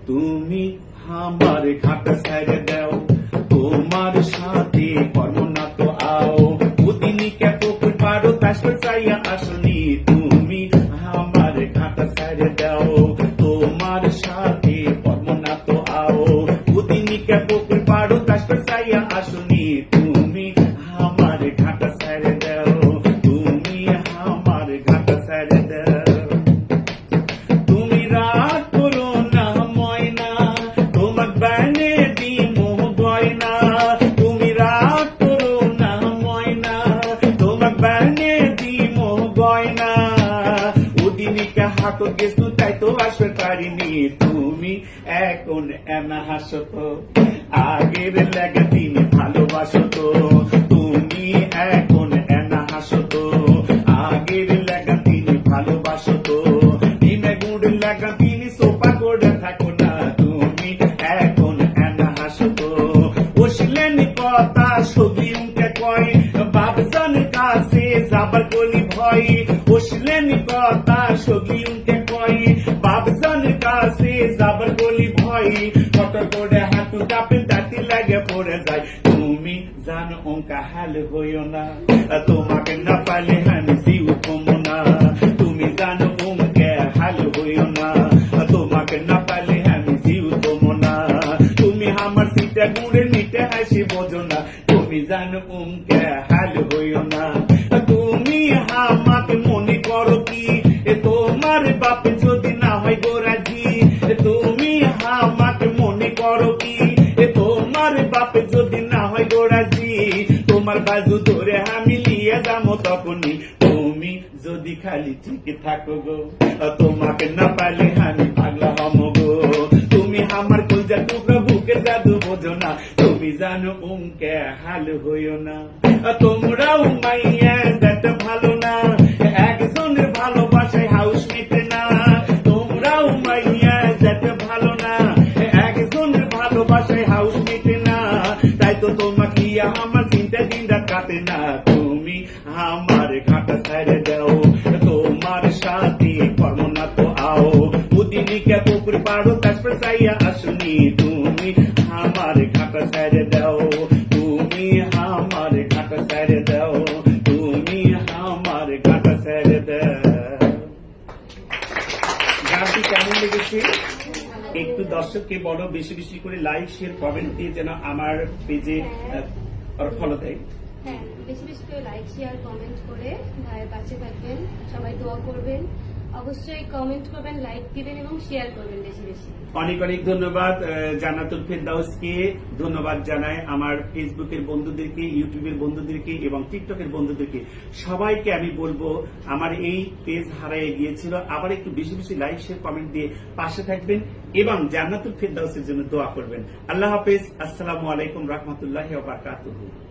তুমি আমার ঘাট ছেড়ে দাও, তোমার সাথে কর্ম না তো আও, ওদিনকে পুকুর পাড়ো তাসবে চাইয়া আসনি, তুমি আমার ঘাট ছেড়ে দাও, তোমার সাথে কর্ম না তো আও, ওদিনকে পুকুর পাড়ো তাসবে চাইয়া আসনি, তুমি আমার ঘাট ছেড়ে দাও, তুমি আমার ঘাট ছেড়ে দাও। তুমি রাগ করো না ময়না, তোমার বানে দিমো গয়না, তুমি রাগ করো না ময়না, তোমার বানে দিমো গয়না, ওদিনকে হাতো গেছো তাই তো আসতে পারিনি, তুমি এখন এনা হাসো তো, আগের লাগা দিন ভালোবাসো তো, তুমি এখন এনা হাসো তো, আগের লাগা দিন ভালোবাসো তো, দিনে গুড় লাগা দিন সোপা করে থাকো না, তুমি এখন এনা হাসো তো, বসলেন কথা ছবি উঠে কয়, বাবজানের কাছে যাবার কলি ভয়, বসলেন কথা ছবি উঠে কয়, বাবজানের কাছে যাবার কলি ভয়, কত করে হাঁটু কাপে দাঁতি লাগে পড়ে যায়, তুমি জানো অঙ্কা হাল হইও না, তোমাকে না পালে আমি জিউ কমো না, তুমি জানো অঙ্কে হাল হইও না, তোমাকে না পালে আমি জিউ কমো না, তুমি আমার সিটে গুড়ে নিতে হাসি বোঝো না, তুমি জানো অঙ্কে হাল হইও না, তুমি আমাকে মনে করো কি তোমার বাপে যদি না হয় গোরাজি, তুমি আমাকে মনে করো কি তোমার বাপে যদি না হয় গোরাজি, তোমার বাজু ধরে আমি লিয়ে যাবো তখনই, তুমি যদি খালি ঠিক থাকো গো, তোমাকে না পালে আমি পাগলা হমো গো, তুমি আমার কলজা টুকরা বুকে জাদু বোঝো না, তুমি জানো অঙ্কে হাল হইও না, তোমরাও মাইয়া যেতে ভালো না, একজনের ভালোবাসায় হাউস মেটে না, তোমরাও মাইয়া যেতে ভালো না, একজনের ভালোবাসায় হাউস মেটে না, তাই তো তোমাকে আমার চিন্তা দিন রাত কাটে না, তুমি আমার ঘাটা ছেড়ে দাও, তোমার সাথে কর্ম না তো আও, ওদিনকে পুকুর পাড়ো তাসবে চাইয়া আসনি, তুমি আমার ঘাটা ছেড়ে দাও, তুমি আমার ঘাটা ছেড়ে দাও, তুমি আমার ঘাটা ছেড়ে দাও। গানটি কেমন লেগেছে একটু দর্শককে বড় বেশি বেশি করে লাইক শেয়ার কমেন্ট দিয়ে যেন আমার পেজে ফলো দেয়। হ্যাঁ, বেশি বেশি করে লাইক শেয়ার কমেন্ট করে ভাইয়ের পাশে থাকবেন, সবাই দোয়া করবেন, অবশ্যই কমেন্ট করবেন, লাইক দিবেন এবং শেয়ার করবেন বেশি বেশি। অনেক অনেক ধন্যবাদ জান্নাতুল ফেরদাউসকে, ধন্যবাদ জানাই আমার ফেসবুকের বন্ধুদেরকে, ইউটিউবের বন্ধুদেরকে এবং টিকটকের বন্ধুদেরকে, সবাইকে আমি বলবো আমার এই পেজ হারায় গিয়েছিল, আবার একটু বেশি বেশি লাইক শেয়ার কমেন্ট দিয়ে পাশে থাকবেন এবং জান্নাতুল ফেরদাউসের জন্য দোয়া করবেন। আল্লাহ হাফেজ, আসসালামু আলাইকুম রহমতুল্লাহি ওয়া বারাকাতুহু।